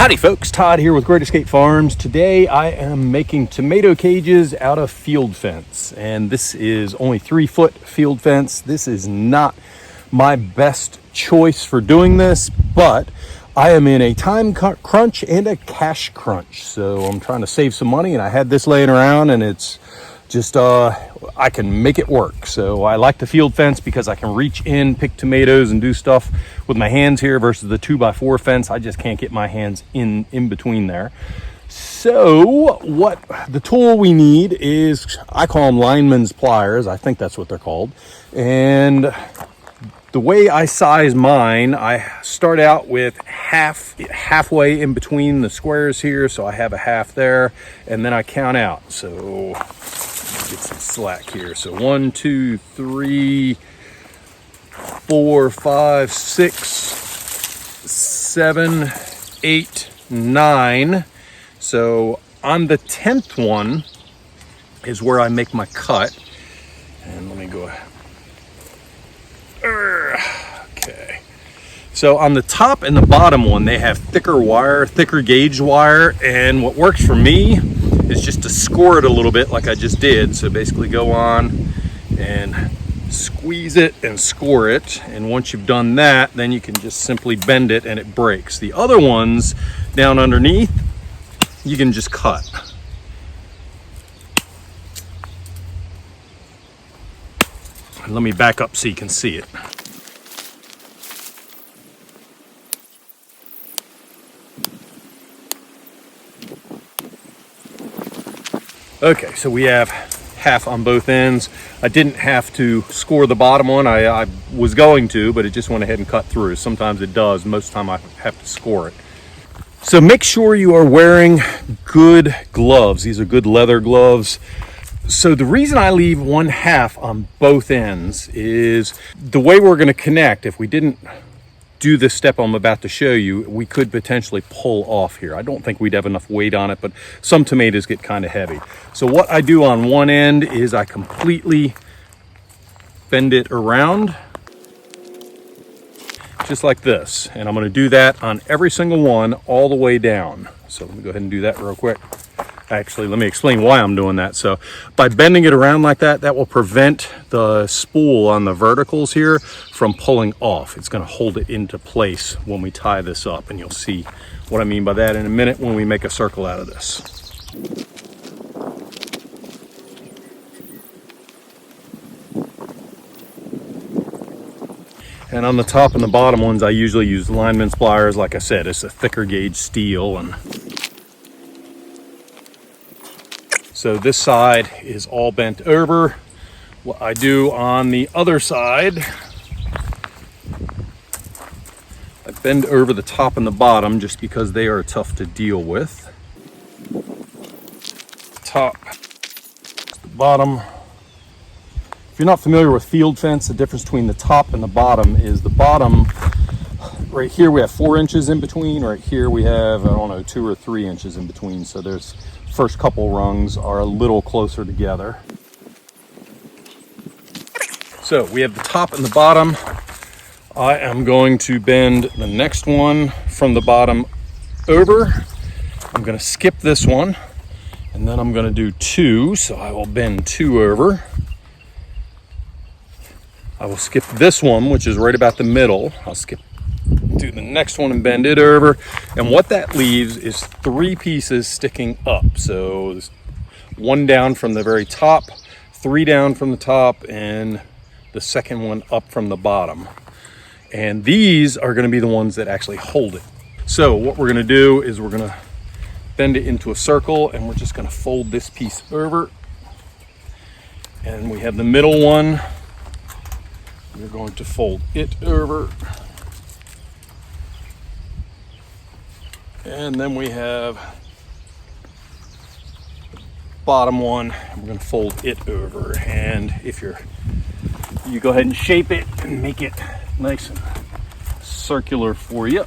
Howdy folks, Todd here with Great Escape Farms. Today I am making tomato cages out of field fence, and this is only 3-foot field fence. This is not my best choice for doing this, but I am in a time crunch and a cash crunch, so I'm trying to save some money, and I had this laying around and it's just I can make it work. So I like the field fence because I can reach in, pick tomatoes, and do stuff with my hands here versus the 2x4 fence. I just can't get my hands in between there. So what the tool we need is, I call them lineman's pliers. I think that's what they're called. And the way I size mine, I start out with halfway in between the squares here, so I have a half there, and then I count out. So get some slack here. So 1, 2, 3, 4, 5, 6, 7, 8, 9. So on the 10th one is where I make my cut. And let me go. Okay. So on the top and the bottom one, they have thicker gauge wire, and what works for me is just to score it a little bit like I just did. So basically go on and squeeze it and score it, and once you've done that, then you can just simply bend it and it breaks. The other ones down underneath, you can just cut. Let me back up so you can see it. Okay, so we have half on both ends. I didn't have to score the bottom one. I was going to, but it just went ahead and cut through. Sometimes it does. Most of the time I have to score it. So make sure you are wearing good gloves. These are good leather gloves. So the reason I leave 1/2 on both ends is the way we're going to connect. If we didn't do this step I'm about to show you, we could potentially pull off here. I don't think we'd have enough weight on it, but some tomatoes get kind of heavy. So what I do on one end is I completely bend it around just like this, and I'm going to do that on every single one all the way down. So let me go ahead and do that real quick. Actually, let me explain why I'm doing that. So by bending it around like that, that will prevent the spool on the verticals here from pulling off. It's going to hold it into place when we tie this up, and you'll see what I mean by that in a minute when we make a circle out of this. And on the top and the bottom ones, I usually use lineman's pliers. Like I said, it's a thicker gauge steel, and so this side is all bent over. What I do on the other side, I bend over the top and the bottom just because they are tough to deal with. Top, the bottom. If you're not familiar with field fence, the difference between the top and the bottom is the bottom, right here we have 4 inches in between. Right here we have, I don't know, 2 or 3 inches in between. So there's first couple rungs are a little closer together. So we have the top and the bottom. I am going to bend the next one from the bottom over. I'm going to skip this one, and then I'm going to do 2. So I will bend 2 over. I will skip this one, which is right about the middle. I'll do the next one and bend it over, and what that leaves is 3 pieces sticking up. So there's 1 down from the very top, 3 down from the top, and the second one up from the bottom, and these are going to be the ones that actually hold it. So what we're going to do is we're going to bend it into a circle, and we're just going to fold this piece over, and we have the middle one. We're going to fold it over. And then we have the bottom one. We're going to fold it over. And if you go ahead and shape it and make it nice and circular for you.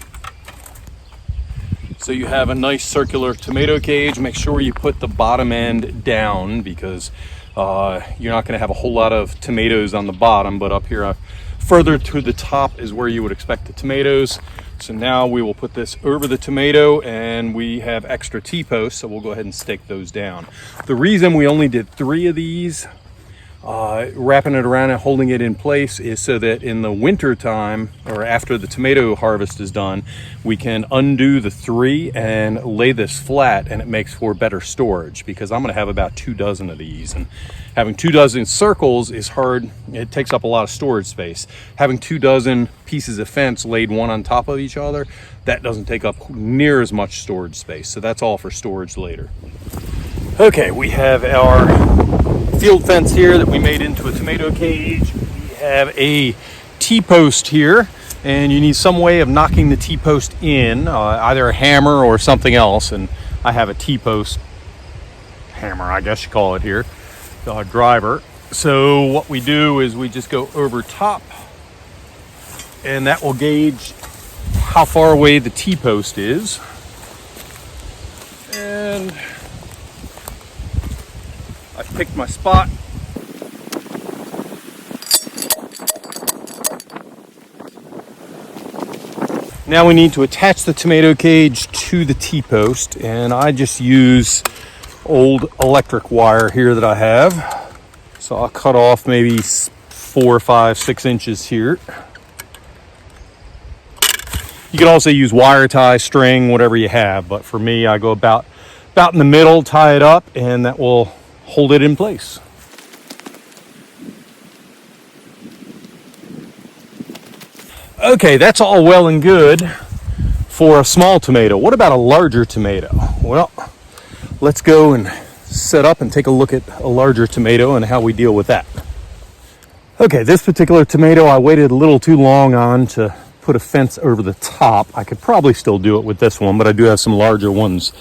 So you have a nice circular tomato cage. Make sure you put the bottom end down because you're not going to have a whole lot of tomatoes on the bottom, but up here further to the top is where you would expect the tomatoes. So now we will put this over the tomato, and we have extra T-posts, so we'll go ahead and stake those down. The reason we only did 3 of these, wrapping it around and holding it in place, is so that in the winter time, or after the tomato harvest is done, we can undo the 3 and lay this flat, and it makes for better storage, because I'm going to have about 2 dozen of these, and having 2 dozen circles is hard. It takes up a lot of storage space. Having 2 dozen pieces of fence laid one on top of each other, that doesn't take up near as much storage space, so that's all for storage later. Okay, we have our field fence here that we made into a tomato cage. We have a T-post here, and you need some way of knocking the T-post in, either a hammer or something else, and I have a T-post hammer, I guess you call it here, driver. So what we do is we just go over top, and that will gauge how far away the T-post is. And I picked my spot. Now we need to attach the tomato cage to the T-post, and I just use old electric wire here that I have. So I'll cut off maybe 4, 5, 6 inches here. You can also use wire tie, string, whatever you have, but for me, I go about in the middle, tie it up, and that will hold it in place. Okay, that's all well and good for a small tomato. What about a larger tomato? Well, let's go and set up and take a look at a larger tomato and how we deal with that. Okay, this particular tomato I waited a little too long on to put a fence over the top. I could probably still do it with this one, but I do have some larger ones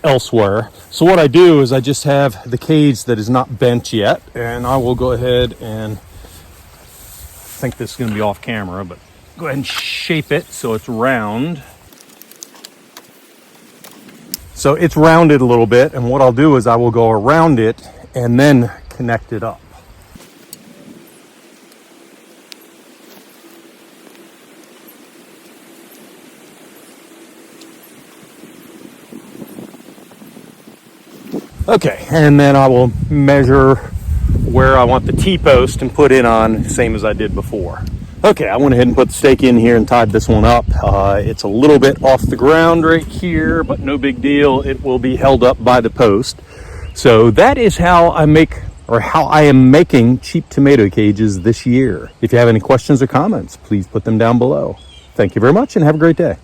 elsewhere. So what I do is I just have the cage that is not bent yet, and I will go ahead and, I think this is going to be off camera, but go ahead and shape it so it's round. So it's rounded a little bit, and what I'll do is I will go around it and then connect it up. Okay, and then I will measure where I want the T-post and put it on, same as I did before. Okay, I went ahead and put the stake in here and tied this one up. It's a little bit off the ground right here, but no big deal. It will be held up by the post. So that is how I am making cheap tomato cages this year. If you have any questions or comments, please put them down below. Thank you very much and have a great day.